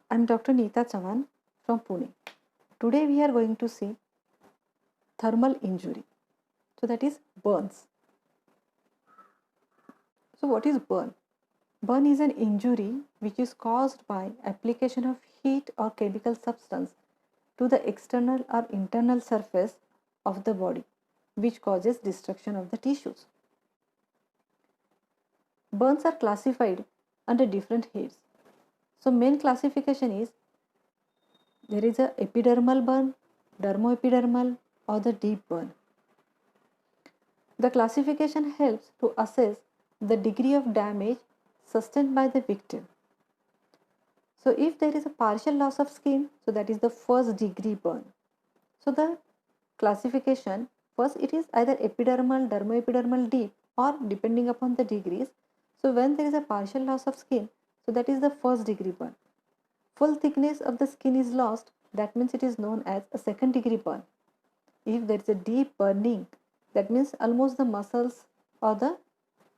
I'm Dr. Neeta Chavan from Pune. Today we are going to see thermal injury. So that is burns. So what is burn? Burn is an injury which is caused by application of heat or chemical substance to the external or internal surface of the body, which causes destruction of the tissues. Burns are classified under different heads. So main classification is there is a epidermal burn, dermoepidermal, or the deep burn. The classification helps to assess the degree of damage sustained by the victim. So if there is a partial loss of skin, so that is the first degree burn. So the classification, first it is either epidermal, dermoepidermal, deep, or depending upon the degrees. So when there is a partial loss of skin, so that is the first degree burn. Full thickness of the skin is lost, that means it is known as a second degree burn. If there is a deep burning, that means almost the muscles or the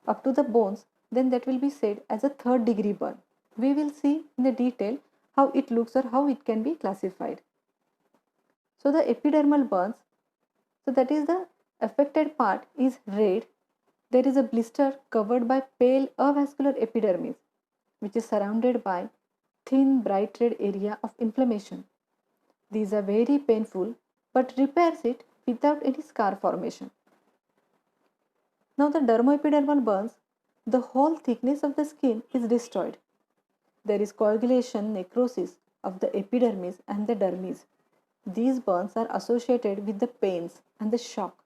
up to the bones, then that will be said as a third degree burn. We will see in the detail how it looks or how it can be classified. So the epidermal burns, so that is the affected part is red. There is a blister covered by pale avascular epidermis, which is surrounded by thin bright red area of inflammation. These are very painful but repairs it without any scar formation. Now the dermoepidermal burns, the whole thickness of the skin is destroyed. There is coagulation, necrosis of the epidermis and the dermis. These burns are associated with the pains and the shock.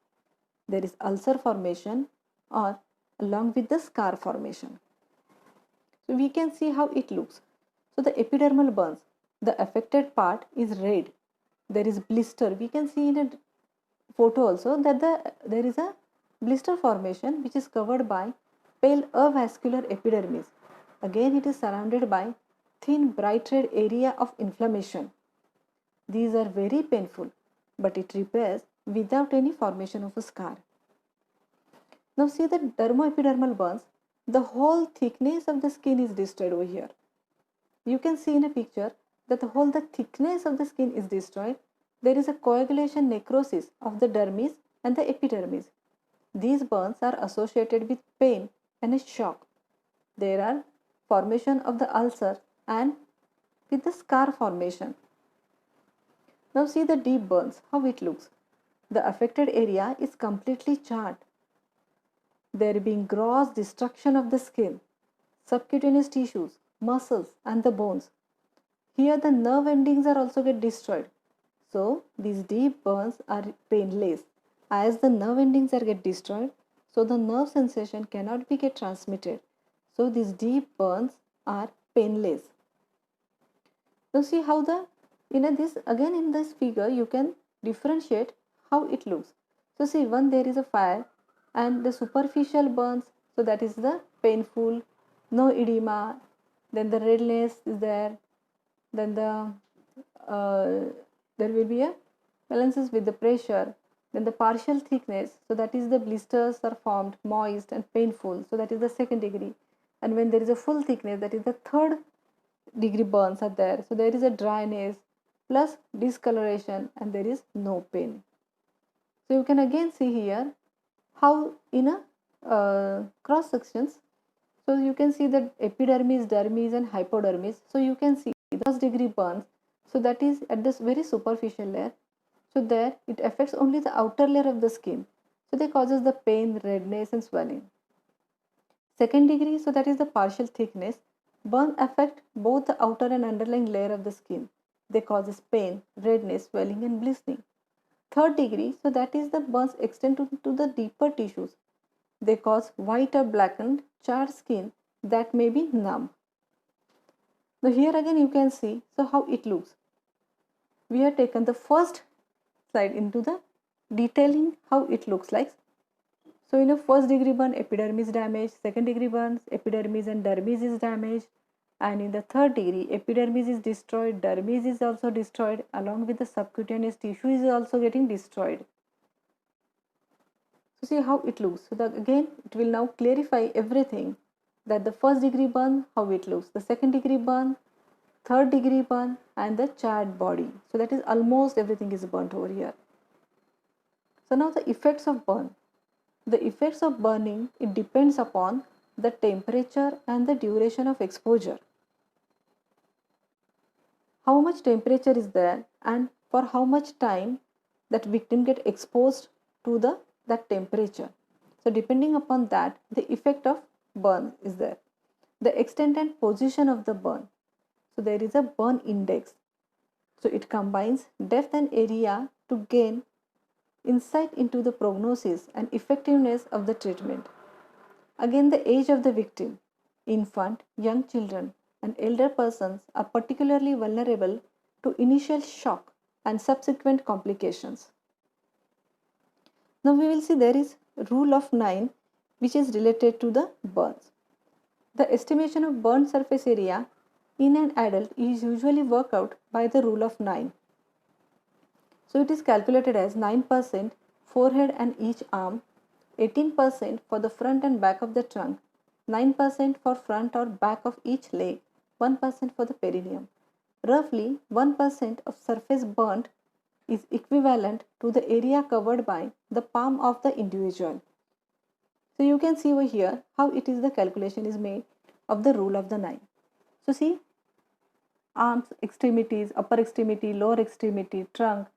There is ulcer formation or along with the scar formation. So we can see how it looks. So the epidermal burns, the affected part is red. There is blister. We can see in a photo also that there is a blister formation which is covered by pale avascular epidermis. Again it is surrounded by thin bright red area of inflammation. These are very painful but it repairs without any formation of a scar. Now see the dermoepidermal burns, the whole thickness of the skin is destroyed over here. You can see in a picture that the thickness of the skin is destroyed. There is a coagulation necrosis of the dermis and the epidermis. These burns are associated with pain and a shock. There are formation of the ulcer and with the scar formation. Now see the deep burns, how it looks. The affected area is completely charred. There being gross destruction of the skin, subcutaneous tissues, muscles and the bones. Here the nerve endings are also get destroyed. So these deep burns are painless. As the nerve endings are get destroyed, so the nerve sensation cannot be get transmitted. So these deep burns are painless. Now see how in this figure you can differentiate how it looks. So see, one there is a fire and the superficial burns, so that is the painful, no edema, then the redness is there, then there will be a balances with the pressure, then the partial thickness, so that is the blisters are formed moist and painful, so that is the second degree. And when there is a full thickness, that is the third degree burns are there, so there is a dryness plus discoloration and there is no pain. So you can again see here how in a cross sections, so you can see that epidermis, dermis and hypodermis. So you can see the first degree burns, so that is at this very superficial layer. So there it affects only the outer layer of the skin, so they causes the pain, redness and swelling. Second degree, so that is the partial thickness, burn affect both the outer and underlying layer of the skin. They causes pain, redness, swelling and blistering. Third degree, so that is the burns extend to the deeper tissues. They cause white or blackened charred skin that may be numb. Now here again you can see so how it looks. We have taken the first slide into the detailing how it looks like. So in a first degree burn, epidermis damage, second degree burns, epidermis and dermis is damaged, and in the third degree, epidermis is destroyed, dermis is also destroyed, along with the subcutaneous tissue is also getting destroyed. So see how it looks. So again it will now clarify everything, that the first degree burn how it looks, the second degree burn, third degree burn, and the charred body. So that is almost everything is burnt over here. So now the effects of burn. The effects of burning, it depends upon the temperature and the duration of exposure. How much temperature is there and for how much time that victim get exposed to that temperature. So depending upon that, the effect of burn is there. The extent and position of the burn. So there is a burn index. So it combines depth and area to gain insight into the prognosis and effectiveness of the treatment. Again, the age of the victim. Infant, young children, and elder persons are particularly vulnerable to initial shock and subsequent complications. Now we will see there is rule of 9 which is related to the burns. The estimation of burn surface area in an adult is usually worked out by the rule of 9. So it is calculated as 9% forehead and each arm, 18% for the front and back of the trunk, 9% for front or back of each leg, 1% for the perineum. Roughly 1% of surface burnt is equivalent to the area covered by the palm of the individual. So you can see over here how it is the calculation is made of the rule of the 9. So see, arms, extremities, upper extremity, lower extremity, trunk,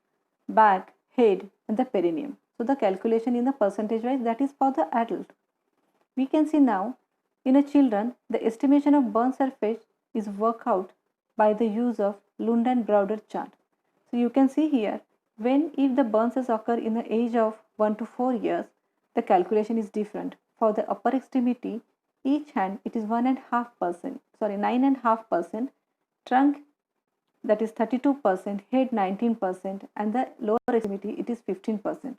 back, head, and the perineum. So the calculation in the percentage wise, that is for the adult. We can see now in a children the estimation of burn surface is worked out by the use of Lund and Browder chart. So you can see here when if the burns occur in the age of 1 to 4 years, the calculation is different. For the upper extremity, each hand it is 9.5%, trunk that is 32%, head 19%, and the lower extremity it is 15%.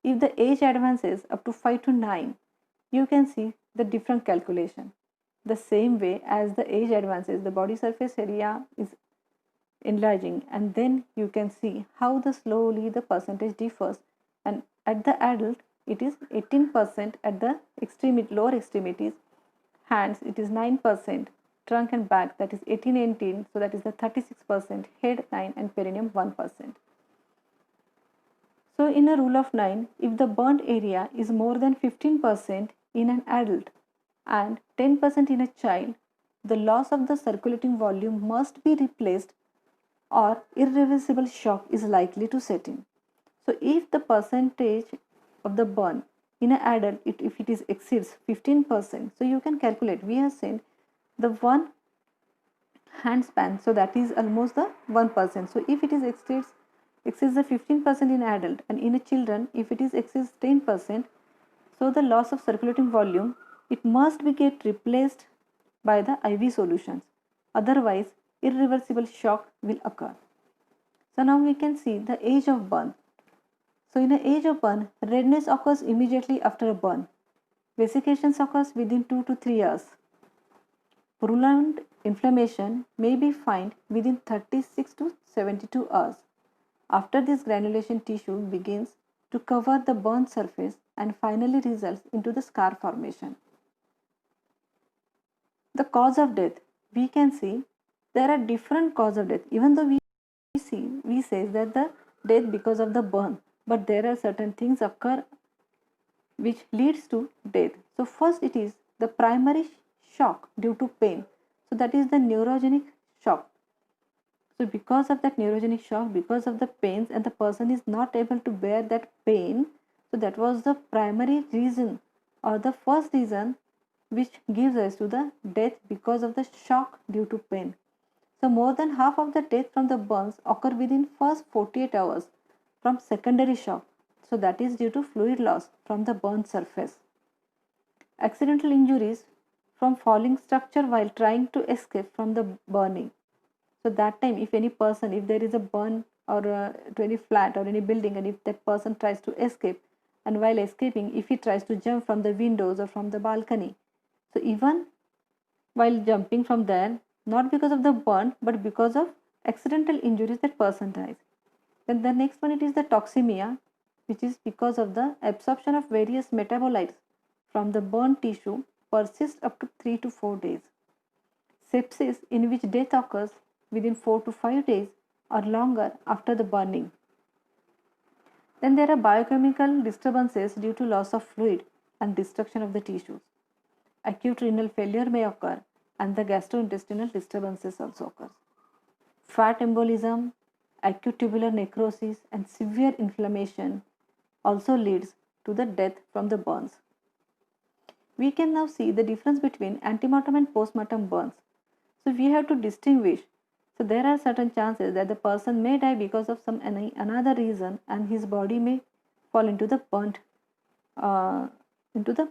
If the age advances up to 5 to 9, you can see the different calculation. The same way as the age advances, the body surface area is enlarging, and then you can see how the slowly the percentage differs, and at the adult it is 18% at the lower extremities, hands it is 9%, trunk and back that is 18, so that is the 36%, head 9 and perineum 1%. So in a rule of 9, if the burnt area is more than 15% in an adult and 10% in a child, the loss of the circulating volume must be replaced or irreversible shock is likely to set in. So if the percentage of the burn in an adult, if it is exceeds 15%, so you can calculate, we have seen the one hand span, so that is almost the 1%. So if it is exceeds the 15% in adult, and in a children if it is exceeds 10%, so the loss of circulating volume it must be get replaced by the IV solutions, otherwise irreversible shock will occur. So now we can see the age of burn. So in the age of burn, redness occurs immediately after a burn. Vesication occurs within 2 to 3 years. Prolonged inflammation may be found within 36 to 72 hours. After this, granulation tissue begins to cover the burn surface and finally results into the scar formation. The cause of death, we can see there are different causes of death. Even though we say that the death because of the burn, but there are certain things occur which leads to death. So first it is the primary shock due to pain. So that is the neurogenic shock. So because of that neurogenic shock, because of the pains, and the person is not able to bear that pain, so that was the primary reason or the first reason which gives rise to the death because of the shock due to pain. So more than half of the death from the burns occur within first 48 hours from secondary shock. So that is due to fluid loss from the burn surface. Accidental injuries from falling structure while trying to escape from the burning. So that time if any person, if there is a burn or to any flat or any building, and if that person tries to escape, and while escaping if he tries to jump from the windows or from the balcony, so even while jumping from there, not because of the burn but because of accidental injuries, that person dies. Then the next one, it is the toxemia, which is because of the absorption of various metabolites from the burn tissue persists up to 3 to 4 days. Sepsis, in which death occurs within 4 to 5 days or longer after the burning. Then there are biochemical disturbances due to loss of fluid and destruction of the tissues. Acute renal failure may occur and the gastrointestinal disturbances also occur. Fat embolism, acute tubular necrosis and severe inflammation also leads to the death from the burns. We can now see the difference between antemortem and postmortem burns. So we have to distinguish. So there are certain chances that the person may die because of some another reason and his body may fall into the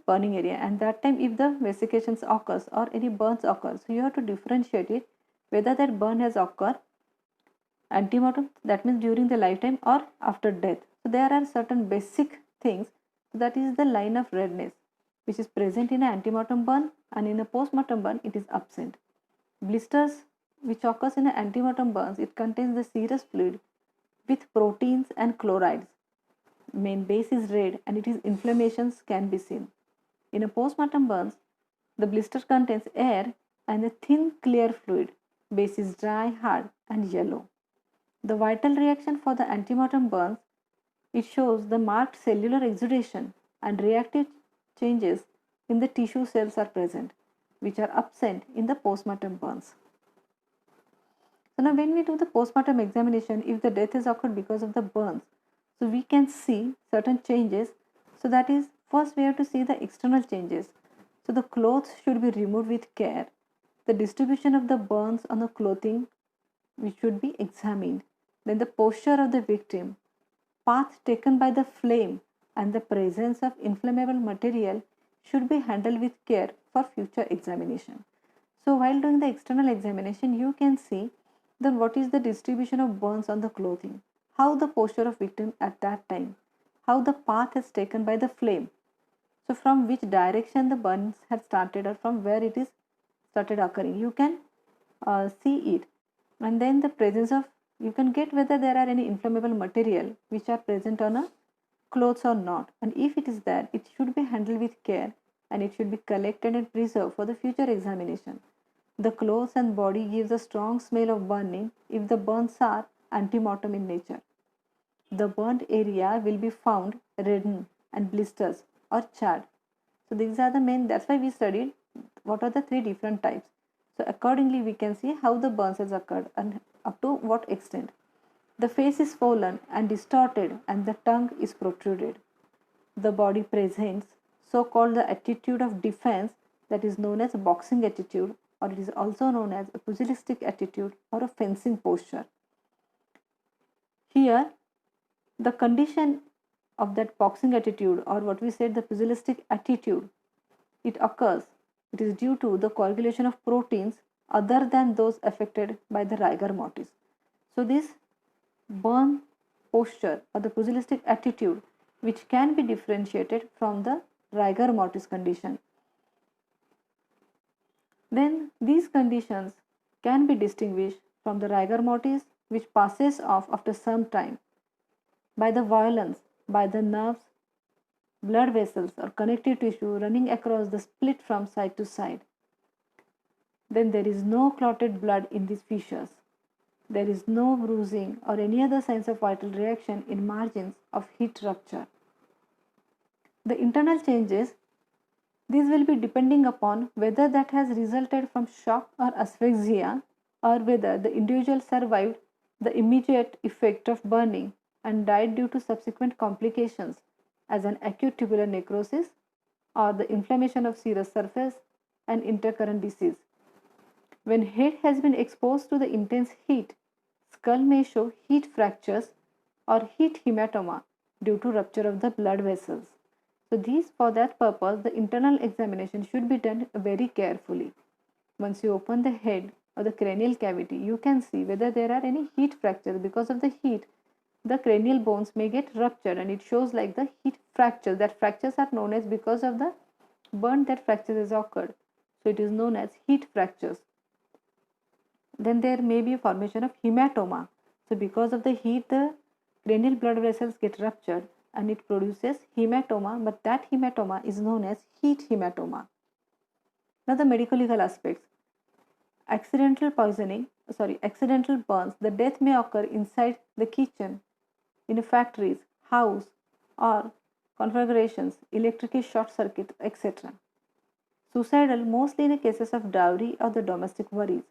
burning area, and that time if the vesictions occurs or any burns occurs, so you have to differentiate it whether that burn has occurred antemortem, that means during the lifetime, or after death. So there are certain basic things, that is the line of redness which is present in an antemortem burn, and in a postmortem burn it is absent. Blisters which occurs in an antemortem burns, it contains the serous fluid with proteins and chlorides. Main base is red and it is inflammations can be seen. In a postmortem burns, the blister contains air and a thin clear fluid. Base is dry, hard and yellow. The vital reaction for the antemortem burns, it shows the marked cellular exudation and reactive changes in the tissue cells are present, which are absent in the postmortem burns. So now when we do the postmortem examination, if the death has occurred because of the burns, so we can see certain changes. So that is, first we have to see the external changes. So the clothes should be removed with care. The distribution of the burns on the clothing, which should be examined. Then the posture of the victim, path taken by the flame and the presence of inflammable material should be handled with care for future examination. So while doing the external examination, you can see then what is the distribution of burns on the clothing, how the posture of victim at that time, how the path is taken by the flame. So from which direction the burns have started or from where it is started occurring, you can see it. And then the presence of, you can get whether there are any inflammable material which are present on a clothes or not, and if it is there, it should be handled with care and it should be collected and preserved for the future examination. The clothes and body gives a strong smell of burning if the burns are antemortem in nature. The burnt area will be found reddened and blisters or charred. So these are the main, that's why we studied what are the three different types. So accordingly we can see how the burns has occurred and up to what extent. The face is swollen and distorted and the tongue is protruded. The body presents so-called the attitude of defense, that is known as boxing attitude, or it is also known as a pugilistic attitude or a fencing posture. Here the condition of that boxing attitude, or what we said the pugilistic attitude, it occurs, it is due to the coagulation of proteins other than those affected by the rigor mortis. So this burn posture or the pugilistic attitude, which can be differentiated from the rigor mortis condition. Then these conditions can be distinguished from the rigor mortis, which passes off after some time by the violence, by the nerves, blood vessels or connective tissue running across the split from side to side. Then there is no clotted blood in these fissures. There is no bruising or any other signs of vital reaction in margins of heat rupture. The internal changes, these will be depending upon whether that has resulted from shock or asphyxia, or whether the individual survived the immediate effect of burning and died due to subsequent complications as an acute tubular necrosis or the inflammation of serous surface and intercurrent disease. When head has been exposed to the intense heat, skull may show heat fractures or heat hematoma due to rupture of the blood vessels. So these, for that purpose, the internal examination should be done very carefully. Once you open the head or the cranial cavity, you can see whether there are any heat fractures. Because of the heat, the cranial bones may get ruptured and it shows like the heat fractures. That fractures are known as, because of the burn, that fracture has occurred. So it is known as heat fractures. Then there may be a formation of hematoma. So because of the heat, the cranial blood vessels get ruptured and it produces hematoma, but that hematoma is known as heat hematoma. Now the medical legal aspects. Accidental accidental burns, the death may occur inside the kitchen, in factories, house, or conflagrations, electrical short circuit, etc. Suicidal, mostly in the cases of dowry or the domestic worries.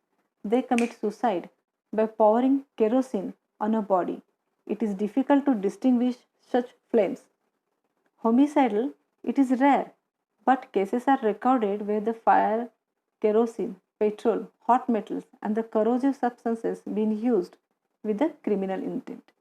They commit suicide by pouring kerosene on a body. It is difficult to distinguish such flames. Homicidal, it is rare, but cases are recorded where the fire, kerosene, petrol, hot metals, and the corrosive substances being used with the criminal intent.